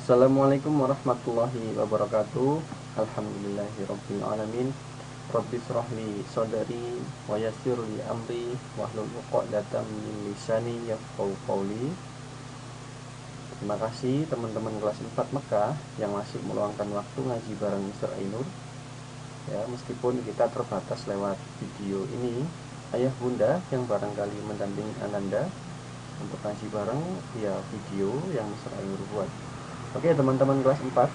Assalamualaikum warahmatullahi wabarakatuh. Alhamdulillahirabbil alamin. Rabbi shrahli sadri wa yassirli amri wahlul 'uqdatam min lisani yafqahu qawli. Terima kasih teman-teman kelas 4 Mekah yang masih meluangkan waktu ngaji bareng Mr. Ainur. Ya, meskipun kita terbatas lewat video ini, ayah bunda yang barangkali mendampingi Ananda untuk ngaji bareng via video yang Mr. Ainur buat. Oke teman-teman kelas 4,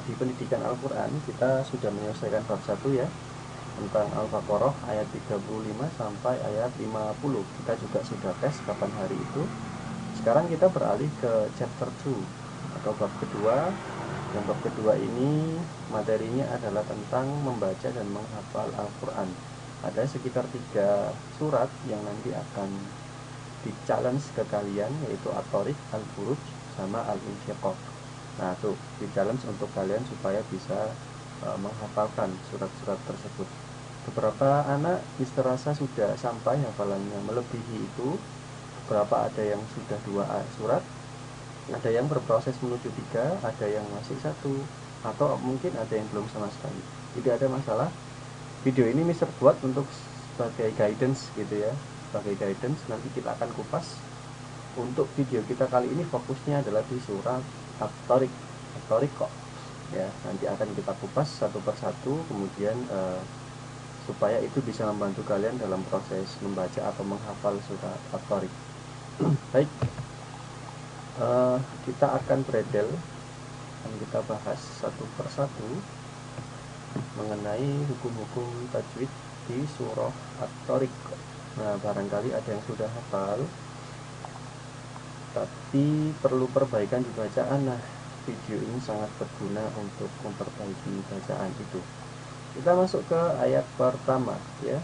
di pendidikan Al-Quran kita sudah menyelesaikan bab 1 ya, tentang Al-Baqarah ayat 35 sampai ayat 50. Kita juga sudah tes kapan hari itu. Sekarang kita beralih ke chapter 2 atau bab kedua. Yang bab kedua ini materinya adalah tentang membaca dan menghafal Al-Quran. Ada sekitar 3 surat yang nanti akan di-challenge ke kalian, yaitu At-Tariq, Al-Buruj, sama Al-Insyiqaq. Nah tuh di-challenge untuk kalian supaya bisa menghafalkan surat-surat tersebut. Beberapa anak rasa sudah sampai hafalannya melebihi itu. Beberapa ada yang sudah 2 surat, ada yang berproses menuju 3, ada yang masih 1, atau mungkin ada yang belum sama sekali. Tidak ada masalah. Video ini Mister buat untuk sebagai guidance gitu ya, sebagai guidance. Nanti kita akan kupas. Untuk video kita kali ini fokusnya adalah di surat At-Tariq kok ya. Nanti akan kita kupas satu persatu, kemudian supaya itu bisa membantu kalian dalam proses membaca atau menghafal surat At-Tariq. Baik, kita akan bredel dan kita bahas satu persatu mengenai hukum-hukum tajwid di surah At-Tariq. Nah, barangkali ada yang sudah hafal tapi perlu perbaikan di bacaan. Nah, video ini sangat berguna untuk memperbaiki bacaan itu. Kita masuk ke ayat pertama ya.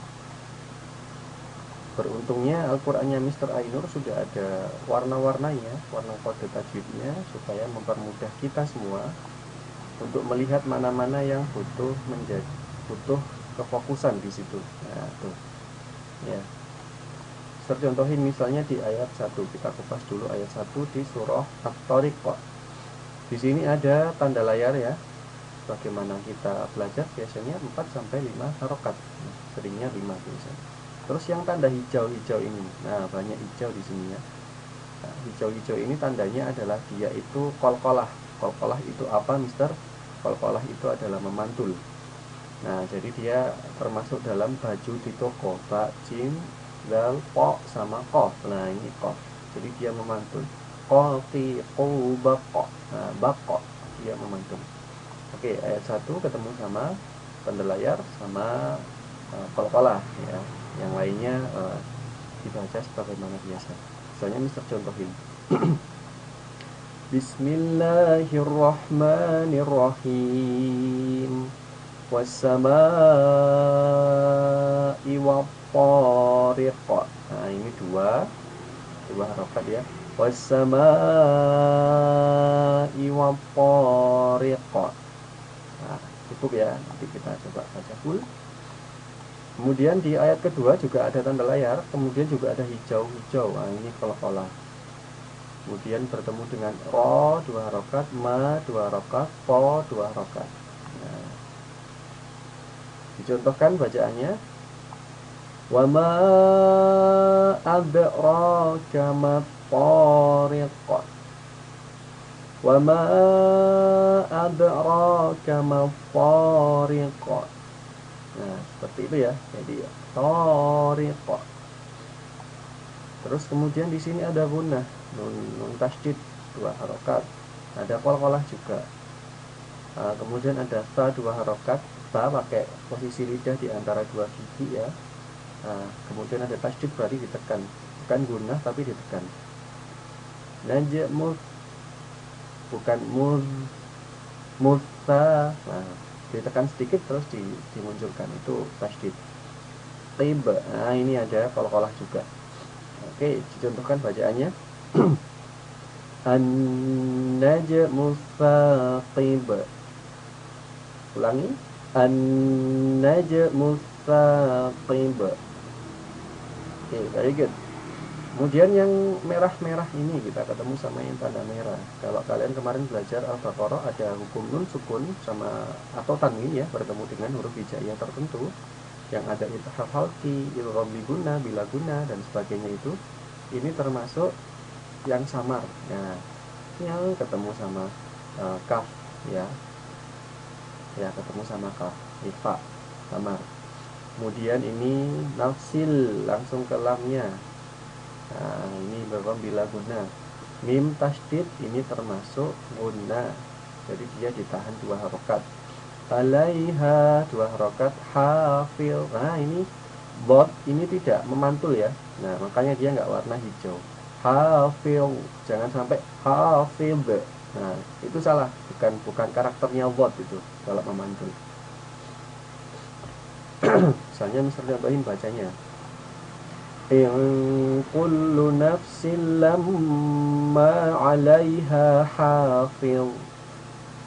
Beruntungnya Al-Qur'annya Mr. Ainur sudah ada warna-warnanya, warna kode tajwidnya, supaya mempermudah kita semua untuk melihat mana-mana yang butuh kefokusan di situ. Nah, tuh. Ya. Contohin misalnya di ayat 1, kita kupas dulu ayat 1 di surah At-Tariq. Di sini ada tanda layar ya. Bagaimana kita belajar biasanya 4 sampai 5 harokat. Seringnya 5 biasanya. Terus yang tanda hijau-hijau ini. Nah, banyak hijau di sini ya. Nah, hijau-hijau ini tandanya adalah dia itu qalqalah. Qalqalah itu apa, Mister? Qalqalah itu adalah memantul. Nah, jadi dia termasuk dalam baju di toko, ba, jim, dal, po, sama kof. Nah, ini kof. Jadi dia memantul. Qati, qu, baqo. Nah, baqo, dia memantul. Oke, ayat 1 ketemu sama tanda layar sama qalqalah ya. Yang lainnya dibaca sebagaimana biasa. Misalnya Mister contohin. Bismillahirrahmanirrahim. Wassama'i wattariq. Nah, ini dua harokat ya. Wassama'i wattariq. Nah, cukup ya. Nanti kita coba baca full. Kemudian di ayat kedua juga ada tanda layar, kemudian juga ada hijau-hijau. Nah, ini qalqalah. Kemudian bertemu dengan ro 2 harokat, ma 2 harokat, po 2 harokat. Nah, dicontohkan bacaannya. Wa ma adraka mat-tariq. Wa ma adraka mat-tariq. Nah, seperti itu ya. Jadi tariq. Terus kemudian di sini ada gunnah, nun tasydid 2 harokat. Ada qalqalah juga. Nah, kemudian ada fa 2 harokat. Fa pakai posisi lidah di antara 2 gigi ya. Nah, kemudian ada tasydid berarti ditekan, bukan gunnah tapi ditekan. Najmud bukan mutsa. Nah, ditekan sedikit terus dimunculkan, itu tasydid. Tiba. Nah, ini ada qalqalah juga. Oke, dicontohkan bacaannya. An-najmu tsaqib. Ulangi. An-najmu tsaqib. Oke, very good. Kemudian yang merah-merah ini kita ketemu sama yang tanda merah. Kalau kalian kemarin belajar Al-Baqarah ada hukum nun sukun sama atau tanwin ya bertemu dengan huruf hijaiyah tertentu yang ada ithaf halqi, idgham biguna, bila guna dan sebagainya itu. Ini termasuk yang samar. Nah, yang ketemu sama kaf ya. Ya, ketemu sama kaf, ifa, samar. Kemudian ini nafsil langsung ke lamnya. Nah, ini berapa bila guna. Mim tasdid ini termasuk guna. Jadi dia ditahan 2 harokat. Alaiha 2 harokat. Hafil. Nah, ini bot ini tidak memantul ya. Nah, makanya dia nggak warna hijau. Hafil. Jangan sampai hafil. Nah, itu salah. Bukan karakternya bot itu kalau memantul. Misalnya bacanya. In kullu nafsin lamma 'alaiha hafil.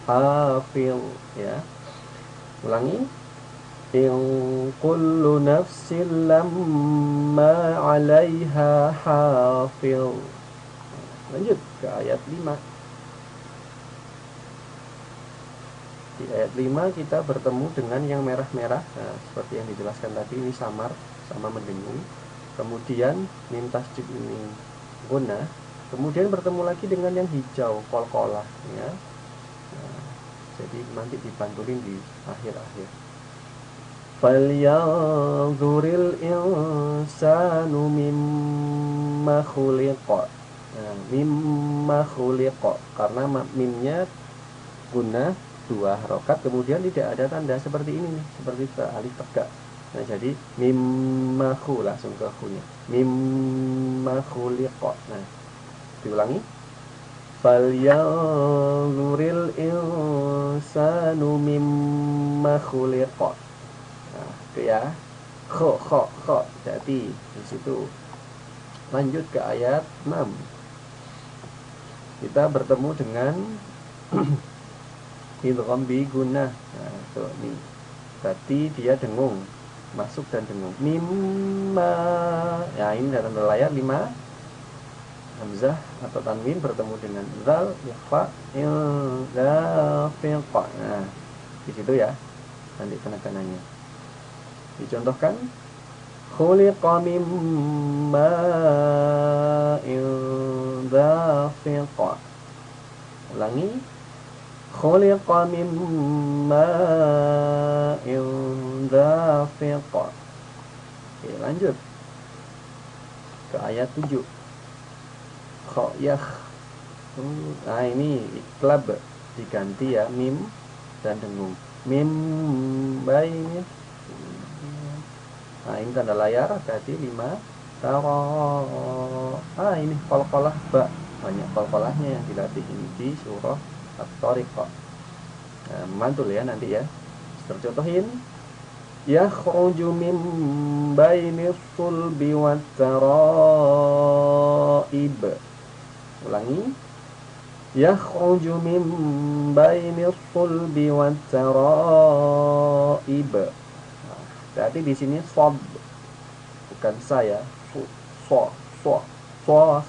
Hafil ya. Ulangi. In kullu nafsin lamma 'alaiha hafil. Lanjut ke ayat 5. Di ayat 5 kita bertemu dengan yang merah-merah. Nah, seperti yang dijelaskan tadi, ini samar sama mendengung. Kemudian mim tasdid ini guna. Kemudian bertemu lagi dengan yang hijau, qalqalah ya. Nah, jadi nanti dipantulin di akhir-akhir. Falyanzuril insanu mimma khuliqa. Nah, mimma khuliqa karena mimnya guna 2 harokat, kemudian tidak ada tanda seperti ini nih, seperti alif tegak. Nah, jadi mimma khu langsung ke khu-nya. Mimma khuliqa. Nah, diulangi. Falyanzuril insanu mimma khuliqa. Nah, itu ya. Kho. Jadi di situ. Lanjut ke ayat 6. Kita bertemu dengan idgham bi gunnah. Nah, tuh nih. Berarti dia dengung. Masuk dan dengung. Mimma. Ya, ini dalam layar 5 hamzah atau tanwin bertemu dengan zal, ikhfa, ilzafiqa. Nah, di situ ya. Nanti penekanannya. Dicontohkan khuliqa mimma ilzafiqa. Ulangi. Khuliqa mimma dafiqa. Oke, lanjut ke ayat 7. Khoyah. Nah, ini iklab diganti ya, mim dan dengung. Mim baini. Nah, ini tanda layar tadi 5 taro. Ini qalqalah ba. Banyak qalqalahnya yang dilatih ini di surah At-Tariqah. Nah, mantul ya nanti ya. Tercontohin. Yakhruju min baini sulbi wat taraib. Ulangi. Yakhruju min baini sulbi wat taraib. Nah, berarti di sini sob bukan saya. So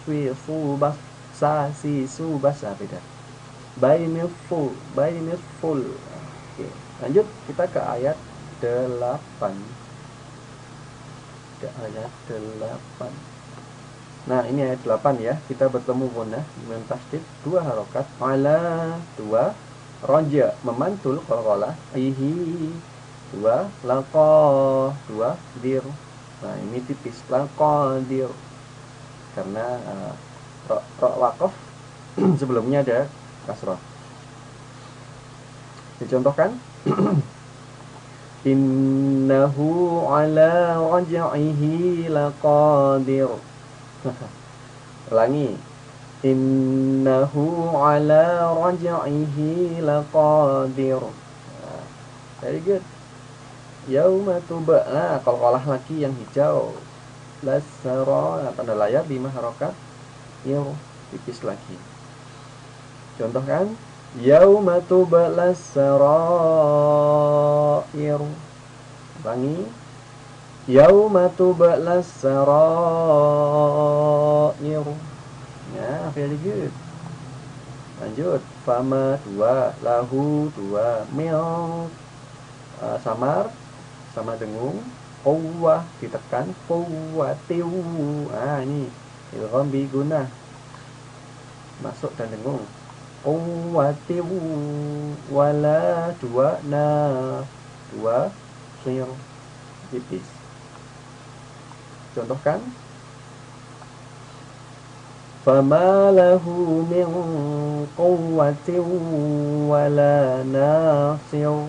swi su bas sa si su bas beda. Bainil full. Oke, lanjut kita ke ayat 8. Ke ayat 8. Nah, ini ayat 8 ya. Kita bertemu gunnah mim tasdid 2 harokat, ala 2 raja memantul qalqalah, ihi 2 laqa 2 dir. Nah, ini tipis laqadir karena waqaf sebelumnya ada kasrah. Dicontohkan. Innahu ala raj'ihi laqadir. Ulangi. Innahu ala raj'ihi laqadir. Very good. Yauma tuba. Nah, qalqalah lagi yang hijau. Lasara, tanda layar 5 harokat. Yang tipis lagi. Contohkan. Yauma tublas sarair. Ulangi. Yauma tublas sarair. Ya, very good. Lanjut. Fama dua, lahu dua, mil samar sama dengung. Quwwah ditekan, quwwatiu. Ini ilgham bi gunah. Masuk dan dengung. Quwwatiu wala dua na dua sir tipis. Contohkan. Fama lahu min quwwatin wala nasir.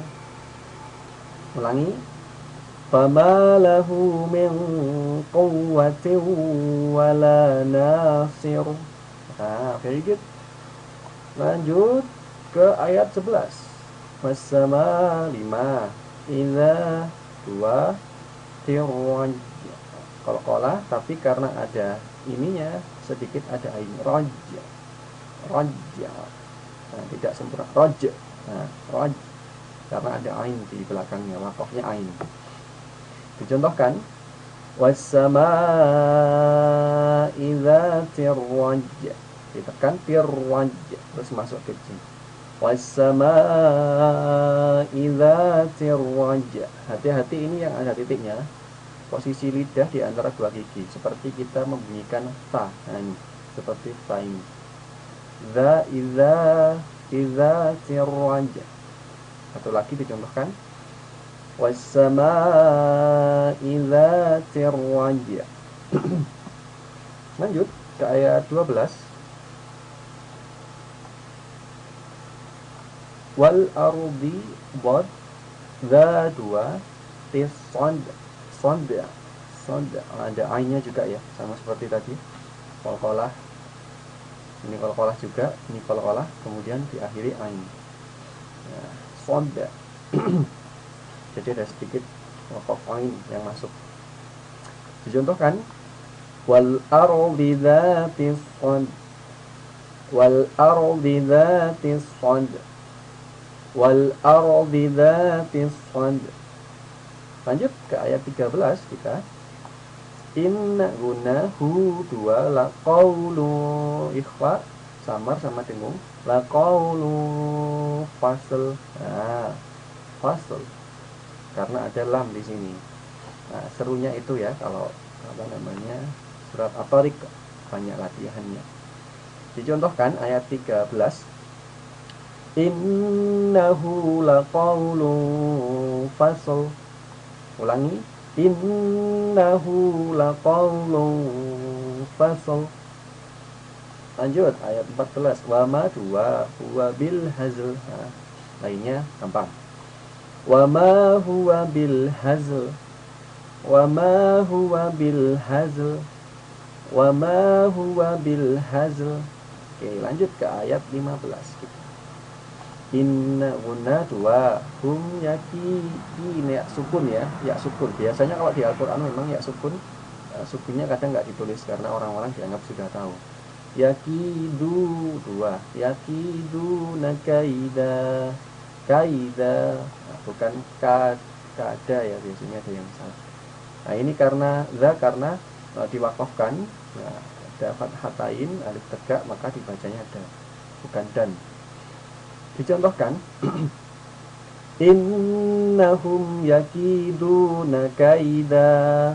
Ulangi. Fama lahu min quwwatin wala nasir. Very good. Lanjut ke ayat 11. Wassama 5. Idza 2. Tiraj. Qalqalah, tapi karena ada ininya sedikit ada ain. Raj. Tidak sempurna. Raj. Raj. Karena ada ain di belakangnya, wakafnya ain. Dicontohkan. Wassama'i dzatir raj. Ditekan tirraj, terus masuk ke jim. Wassama'i dzatir raj. Hati-hati, ini yang ada titiknya. Posisi lidah di antara dua gigi, seperti kita membunyikan ta. Ini seperti ta ini. Dza idza tirraj. Satu lagi dicontohkan. Wassama'i dzatir raj. Lanjut ke ayat 12. Wal ardi bad dza dua tisad sonda. Ada ainnya juga ya, sama seperti tadi. Qalqalah. Ini qalqalah juga, ini qalqalah, kemudian diakhiri ain. Ya, sonda. Jadi ada sedikit wakaf ain yang masuk. Dicontohkan. Wal ardi dzatis sad. Wal ardi dzatis sad. Wal ardi dzatis sad. Lanjut ke ayat 13 kita. Inna gunahu dua la qawlu ikhfa samar sama dengung. La qawlu fasl. Fasl. Karena ada lam di sini. Serunya itu ya kalau surat At-Tariq, banyak latihannya. Dicontohkan ayat 13. Innahu la qawlu fasl. Ulangi. Innahu laqawlun fasl. Lanjut ayat 14. Wa ma dua huwa bil hazl. Lainnya gampang. Wa ma huwa bil hazl. Wa ma huwa bil hazl. Wa ma huwa bil hazl. Oke, lanjut ke ayat 15 kita. Inna guna dua hum yaki. Ini ya sukun ya, ya sukun. Biasanya kalau di Al-Quran memang ya sukun, sukunnya kadang nggak ditulis karena orang-orang dianggap sudah tahu. Yakidu dua, yakidu nakaida, kaida, bukan kada ya, biasanya ada yang salah. Nah ini karena diwakafkan, ada fathatain, alif tegak, maka dibacanya ada, bukan dan. Dicontohkan. Innahum yakiduna kaida.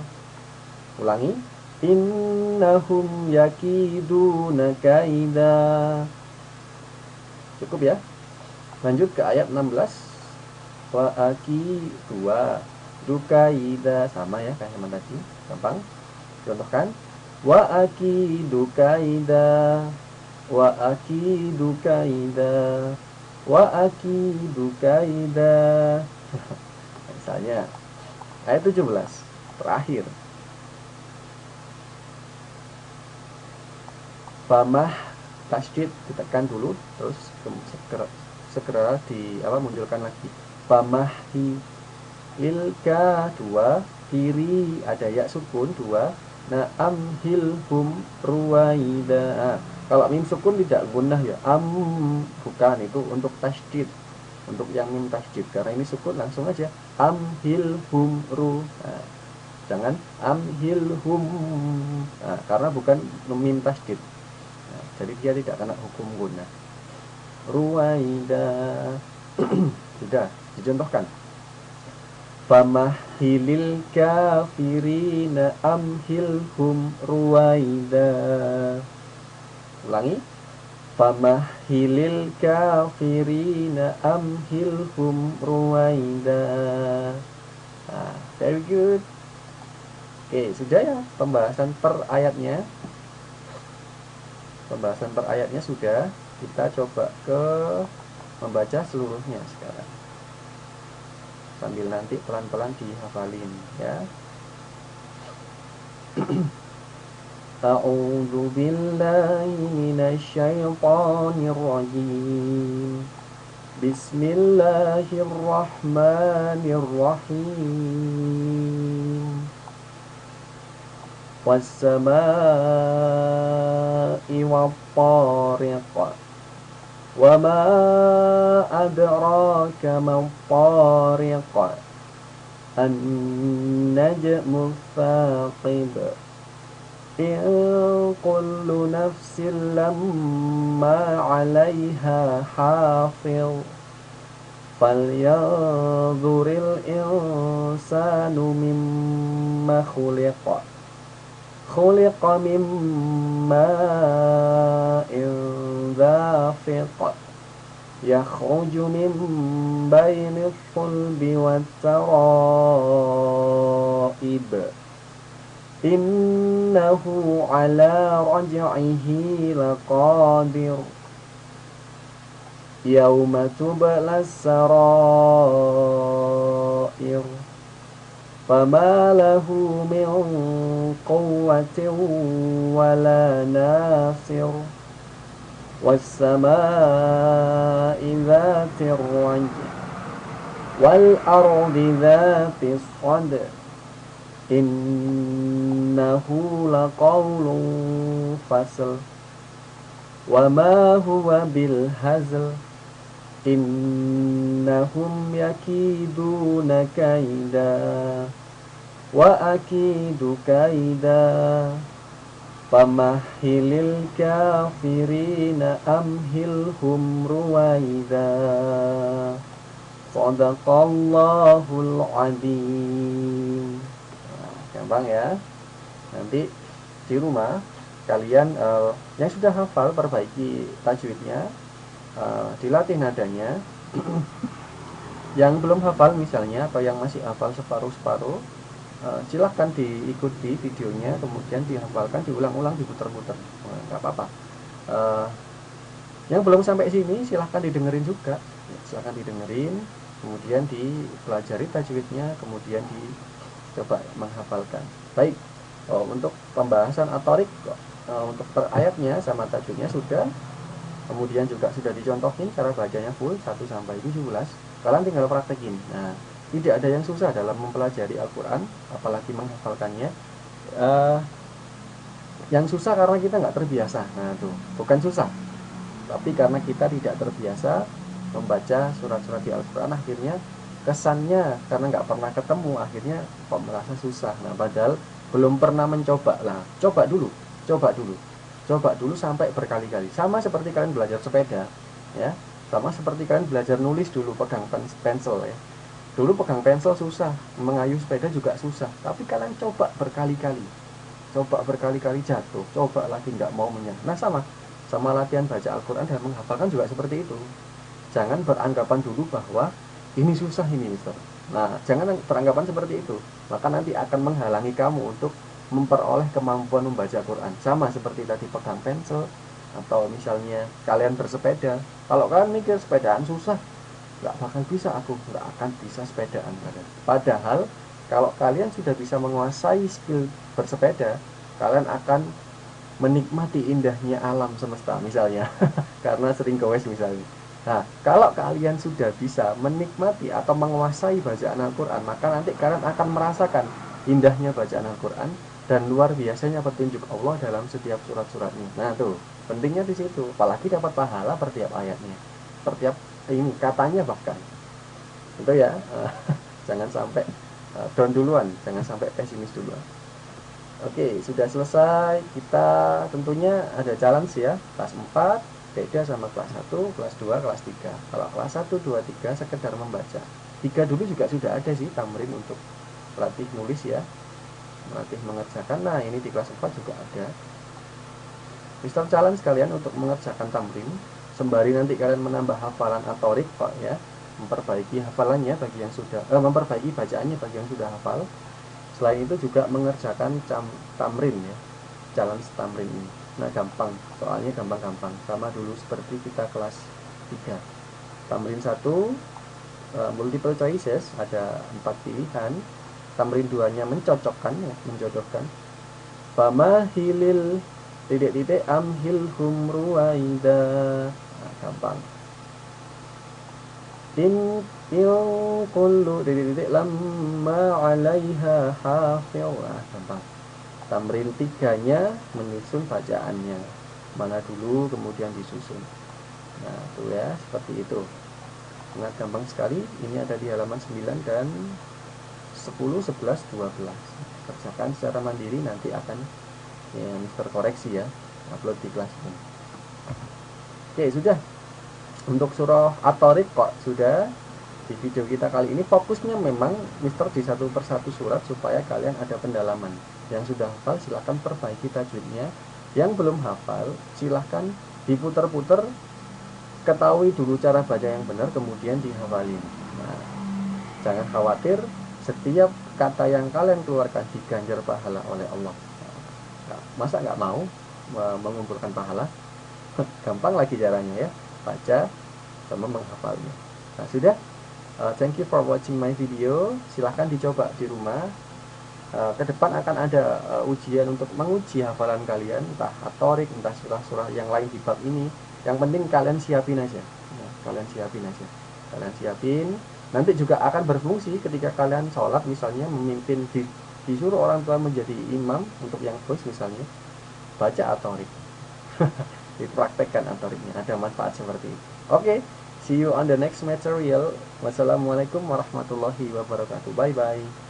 Ulangi. Innahum yakiduna kaida. Cukup ya. Lanjut ke ayat 16. Wa akidua dukaida. Sama ya kayak sama tadi. Gampang. Contohkan. Wa akidu kaida. Wa akidu kaida. Wa akidu kaida. Misalnya ayat 17 terakhir. Famah tasydid ditekan dulu, terus segera munculkan lagi. Famahhi ilka dua, kiri ada ya sukun dua. Nah amhilhum ruwaida. Kalau mim sukun tidak gunnah ya. Bukan, itu untuk tasydid. Untuk yang mim tasydid. Karena ini sukun langsung aja. Amhilhum ru. jangan amhilhum. Nah, karena bukan mim tasdid. Nah, jadi dia tidak kena hukum gunnah. Ruwaida. Sudah dicontohkan. Famahhilil kafirina amhilhum ruwaida. Ulangi. Famahhilil kafirina amhilhum ruwaida. Nah, very good. Oke, sudah ya pembahasan per ayatnya. Pembahasan per ayatnya sudah. Kita coba ke membaca seluruhnya sekarang. Sambil nanti pelan-pelan dihafalin ya. A'udzu billahi minasyaitonir rajim. Bismillahirrahmanirrahim. Was-samaa'i wat-tariq. Wa ma adraka mat-tariq. An-najmu tsaqib. In kullu nafsin lamma 'alaiha hafiz. Falyanzuril insanu mimma khuliqa. Khuliqa min ma'in dafiq. Yakhruju min bainil sulbi wat tara'ib. Innahu ala raj'ihi laqadir. Yawma tubla sarair. Fama lahu min quwwatin wala nasir. Was-samaa'i dhatir raj'i wal ardi dhatis sadr. Innahu laqawlun fasl. Wa ma huwa bil hazl. Innahum yakiduna kaida. Wa akidu kaida. Famahhilil kafirina amhilhum ruwaida. Shadaqallahul adzim. Gampang ya. Nanti di rumah kalian yang sudah hafal perbaiki tajwidnya, dilatih nadanya. Yang belum hafal misalnya, atau yang masih hafal separuh-separuh, silahkan diikuti videonya, kemudian dihafalkan, diulang-ulang, diputar-putar, nggak apa-apa. Yang belum sampai sini silahkan didengerin juga, silahkan didengerin, kemudian dipelajari tajwidnya, kemudian coba menghafalkan. Baik, untuk pembahasan at-tariq, untuk per ayatnya sama tajwidnya sudah. Kemudian juga sudah dicontohin cara bacanya full 1 sampai 17. Kalian tinggal praktekin. Nah, tidak ada yang susah dalam mempelajari Al-Quran, apalagi menghafalkannya. Yang susah karena kita nggak terbiasa. Nah, tuh bukan susah, tapi karena kita tidak terbiasa membaca surat-surat di Al-Quran, akhirnya kesannya karena nggak pernah ketemu, akhirnya kok merasa susah. Nah, padahal belum pernah mencoba lah. Coba dulu sampai berkali-kali. Sama seperti kalian belajar sepeda, ya. Sama seperti kalian belajar nulis dulu, pegang pensil ya. Dulu pegang pensil susah, mengayuh sepeda juga susah. Tapi kalian coba berkali-kali jatuh, coba lagi nggak mau menyerah. Nah, sama latihan baca Al-Quran dan menghafalkan juga seperti itu. Jangan beranggapan dulu bahwa ini susah ini, Mister. Nah, jangan beranggapan seperti itu. Maka nanti akan menghalangi kamu untuk memperoleh kemampuan membaca Quran. Sama seperti tadi pegang pensil, atau misalnya kalian bersepeda. Kalau kalian mikir sepedaan susah, nggak bakal bisa, aku nggak akan bisa sepedaan. Padahal kalau kalian sudah bisa menguasai skill bersepeda, kalian akan menikmati indahnya alam semesta misalnya. Karena sering goes misalnya. Nah, kalau kalian sudah bisa menikmati atau menguasai bacaan Al-Quran, maka nanti kalian akan merasakan indahnya bacaan Al-Quran dan luar biasanya petunjuk Allah dalam setiap surat-suratnya. Nah, tuh pentingnya di situ. Apalagi dapat pahala per tiap ayatnya, per tiap ini katanya bahkan. Itu ya. Jangan sampai down duluan, jangan sampai pesimis duluan. Oke, sudah selesai. Kita tentunya ada challenge ya. Kelas 4 beda sama kelas 1, kelas 2, kelas 3. Kalau kelas 1, 2, 3 sekedar membaca. 3 dulu juga sudah ada sih tamrin untuk melatih nulis ya, melatih mengerjakan. Nah, ini di kelas 4 juga ada. Mister challenge kalian untuk mengerjakan tamrin sembari nanti kalian menambah hafalan atorik Pak ya. Memperbaiki hafalannya bagi yang sudah memperbaiki bacaannya bagi yang sudah hafal. Selain itu juga mengerjakan tamrin ya, challenge tamrin ini. Nah, gampang, soalnya gampang-gampang, sama dulu seperti kita kelas 3. Tamrin 1 multiple choices, ada 4 pilihan. Tamrin 2 nya mencocokkan ya, menjodohkan. Fama hilil titik-titik amhilhum ruwaida. Nah, gampang. In kullu titik-titik lamma 'alaiha hafil. Nah, gampang. Tamrin 3-nya menyusun bacaannya. Mana dulu kemudian disusun. Nah, itu ya, seperti itu. Sangat gampang sekali. Ini ada di halaman 9 dan 10, 11, 12. Kerjakan secara mandiri, nanti akan ya, Mister koreksi ya, upload di kelas ini. Oke, sudah. Untuk surah At-Tariq kok sudah. Di video kita kali ini fokusnya memang Mister di satu persatu surat supaya kalian ada pendalaman. Yang sudah hafal silahkan perbaiki tajwidnya. Yang belum hafal silahkan diputar-putar, ketahui dulu cara baca yang benar, kemudian dihafalin. Nah, jangan khawatir, setiap kata yang kalian keluarkan diganjar pahala oleh Allah. Nah, masa nggak mau mengumpulkan pahala? Gampang lagi caranya ya, baca sama menghafalnya. Nah, sudah. Thank you for watching my video. Silahkan dicoba di rumah. Ke depan akan ada ujian untuk menguji hafalan kalian, entah At-Tariq, entah surah-surah yang lain di bab ini. Yang penting kalian siapin aja. Kalian siapin aja. Kalian siapin. Nanti juga akan berfungsi ketika kalian sholat, misalnya memimpin, disuruh orang tua menjadi imam untuk yang khusus misalnya, baca At-Tariq. Dipraktekkan At-Tariqnya. Ada manfaat seperti itu. Oke. See you on the next material. Wassalamualaikum warahmatullahi wabarakatuh. Bye bye.